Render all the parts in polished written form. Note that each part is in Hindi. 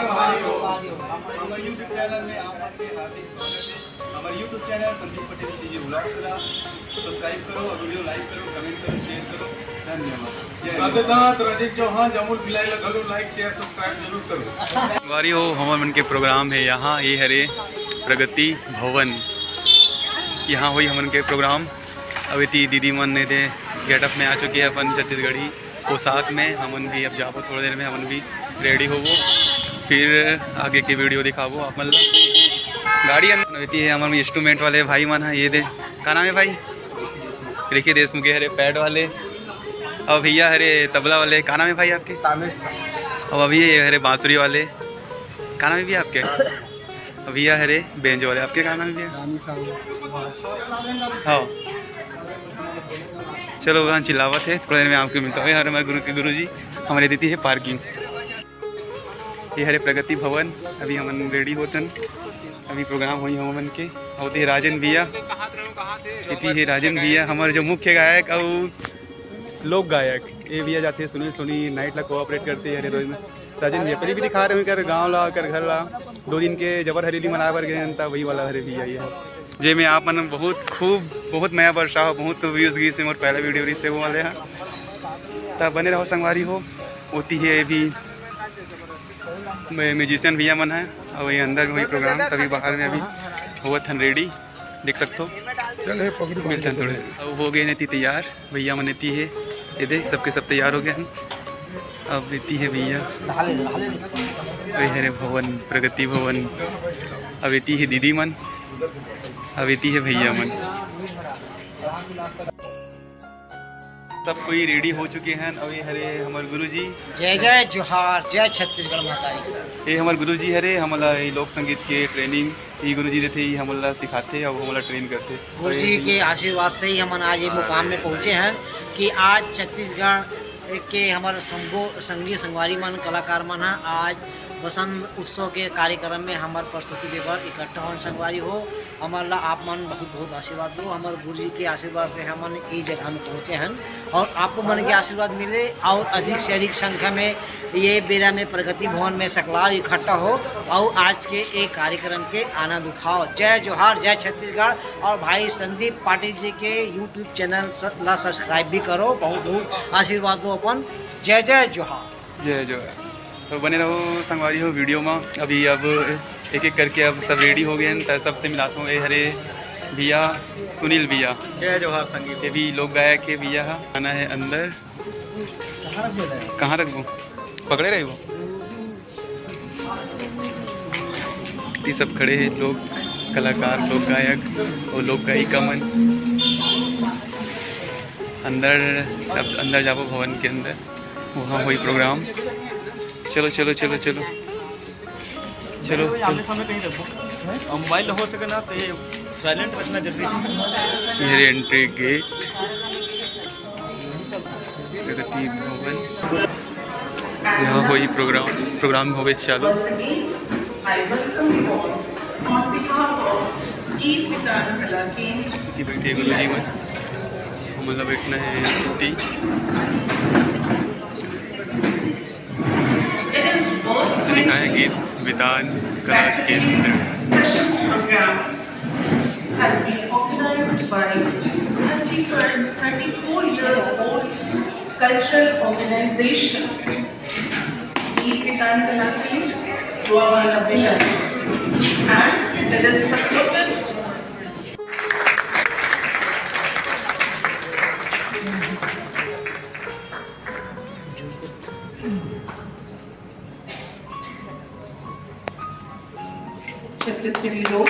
हमारे यूट्यूब चैनल में आपके हार्दिक स्वागत है। हमारे YouTube channel Sandeep Patel TG vlogs subscribe करो और वीडियो लाइक करो, कमेंट करो, शेयर करो। धन्यवाद। साथ साथ राजेश चौहान जामुन खिलाई करो, लाइक शेयर सब्सक्राइब जरूर करो। वारी हो हमारे मन के प्रोग्राम है यहाँ, ये हरे प्रगति भवन, यहाँ हुई हमन के प्रोग्राम। अब इतनी दीदी मन ने दे गेटअप में आ चुकी है अपन छत्तीसगढ़ी पोशाक में। हमन भी अब जाबो थोड़ी देर में, हमन भी रेडी होवो, फिर आगे की वीडियो दिखावो आप मतलब। गाड़ी होती है हमारे इंस्ट्रूमेंट वाले भाई मन है, ये दे का नाम है भाई? रिकी देशमुख हरे पैड वाले, और भैया हरे तबला वाले, का नाम है भाई आपके? और अभी ये हरे बांसुरी वाले, का नाम है भैया आपके? भैया हरे बेंज वाले, आपके का नाम है भैया? हाँ चलो वहाँ चिल्लावत है, थोड़ी देर में आपको मिलता है। हमारे गुरु जी हमारे देती है पार्किंग। ये हरे प्रगति भवन, अभी हम रेडी होतन, अभी प्रोग्राम हुई हमन के। होती है राजन भैया, इतनी है राजन भैया हमारे जो मुख्य गायक और लोक गायक। ये भैया जाते हैं सुनी सुनी नाइट ला कोऑपरेट करते हैं। रोज में राजन भैया पहले भी दिखा रहे हैं कर गाँव ला कर घर ला 2 दिन के जबर हरेली मना कर गए, वही वाला हरे भैया ये जे में आप मन बहुत नया वर्षा हो, बहुत व्यूज़ गई से मोर पहला वीडियो रिश्ते वो वाले हैं। तब बने रहो संगवारी हो। होती है भी म्यूजिशियन भैया मन है, और वही अंदर वही प्रोग्राम, तभी बाहर में अभी हुआ थन रेडी, देख सकते हो। चल मिलते हैं थोड़े। अब हो गए नीति तैयार, भैया मन नीति है ये दे, सबके सब तैयार हो गए हैं। अब नीति है भैया, वही हरे भवन प्रगति भवन। अब इतनी है दीदी मन, अब इतनी है भैया मन। सब कोई रेडी हो चुके हैं। और ये हरे हमारे गुरुजी, जय जय जोहार, जय छत्तीसगढ़ माता। ये हमारे गुरुजी हरे हमला ये लोक संगीत के ट्रेनिंग ये गुरुजी देते ही हमला सिखाते और हमला ट्रेन करते। गुरुजी के आशीर्वाद से ही हम आज ये मुकाम में पहुँचे हैं कि आज छत्तीसगढ़ के हमारे संगीत संगवारी मन कलाकार मन है आज बसंत उत्सव के कार्यक्रम में हमारे प्रस्तुति देवर इकट्ठा होने संगवारी हो। हमारा आप मन बहुत बहुत आशीर्वाद दो। हमारे गुरु जी के आशीर्वाद से हम ये जगह में पहुँचे हैं और आपको मन के आशीर्वाद मिले और अधिक से अधिक संख्या में ये बेरा में प्रगति भवन में सकलाव इकट्ठा हो और आज के एक कार्यक्रम के आनंद उठाओ। जय जोहार, जय छत्तीसगढ़। और भाई संदीप पाटिल जी के यूट्यूब चैनल ला सब्सक्राइब भी करो, बहुत बहुत आशीर्वाद दो अपन। जय जय जोहार, जय जोहार। तो बने रहो संगवारी हो वीडियो में। अभी अब एक एक करके अब सब रेडी हो गए हैं, तो सबसे मिलाता हूँ। ये हरे भैया सुनील भैया, जय जोहार संगीत। ये भी लोक गायक है भैया। आना है अंदर, कहाँ रख वो पकड़े रहे वो। ये सब खड़े हैं लोग कलाकार, लोक गायक और लोक गायिका मन। अंदर सब अंदर जाओ भवन के अंदर, वहाँ हुई प्रोग्राम। चलो चलो चलो चलो चलो मोबाइल हो सके ना तो ये साइलेंट रखना जरूरी है। मेरे एंट्री गेट प्रगति भवन, यहाँ हुई प्रोग्राम हो गए चालू। बैठे गुरु जी में मतलब बैठना है इतनी। लिखा है गीत विधान कला केंद्र। Has been organized by 34 years old cultural organization. Geet Vitan Kala Kendra, Roawala Bilal, and it is supported. Chhattisgarhi लोक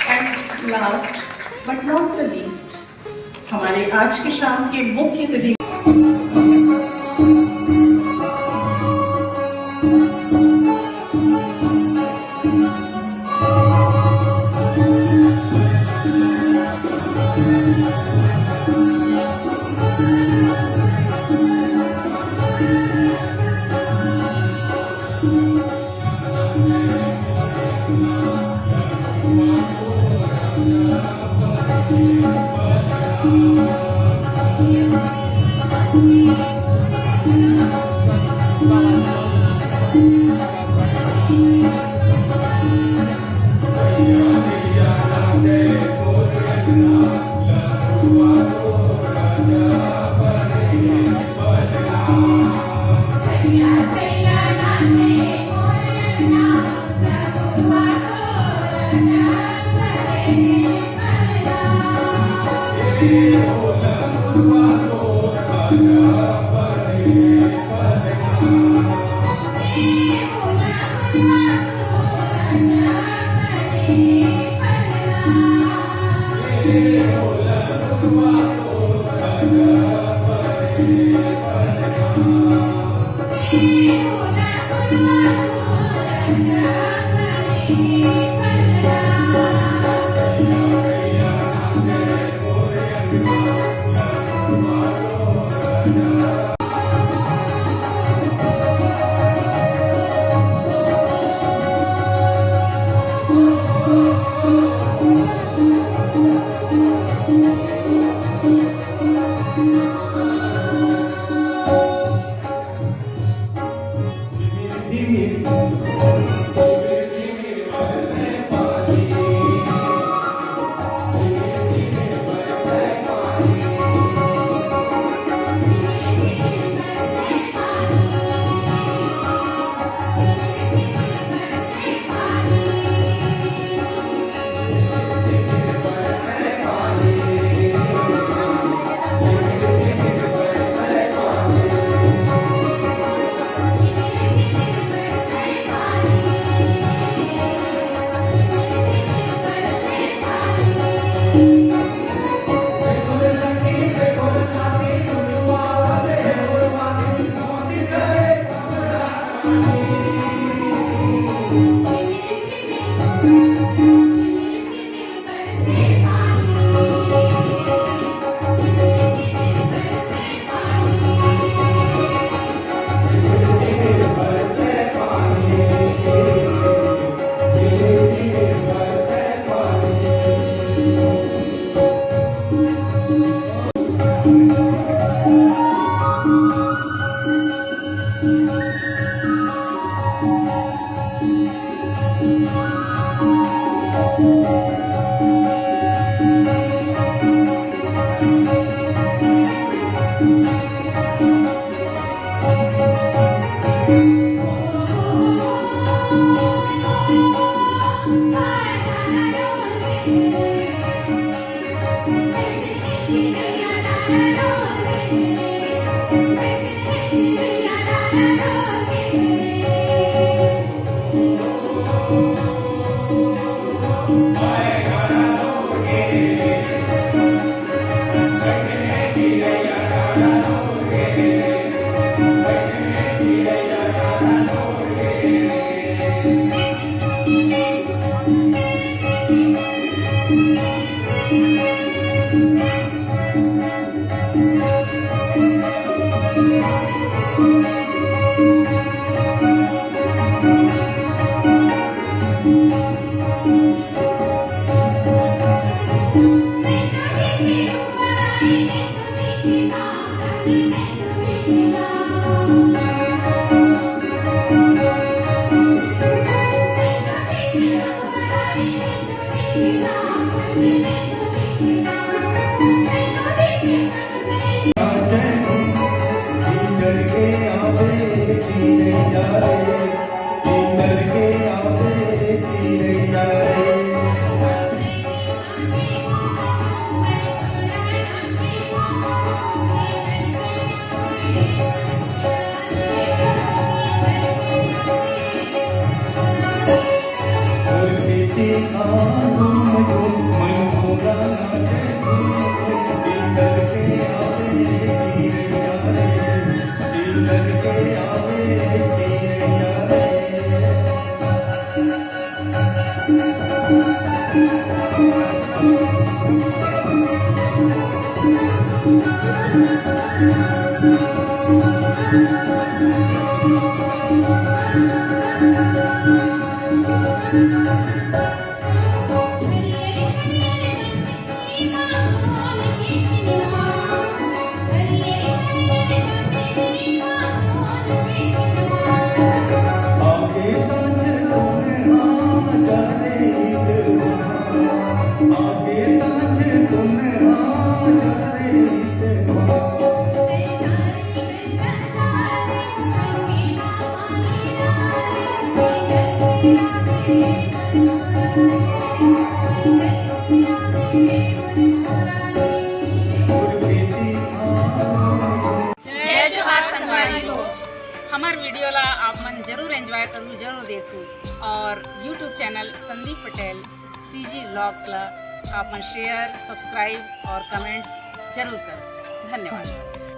and last but not the least हमारे आज की शाम के मुख्य अतिथि Thank you. जय जोहार संगवारी हो। हमार वीडियो ला आप मन जरूर एंजॉय करूँ, जरूर देखूँ और YouTube channel Sandeep Patel CG vlogs ला आप मन शेयर, सब्सक्राइब और कमेंट्स जरूर करें। धन्यवाद।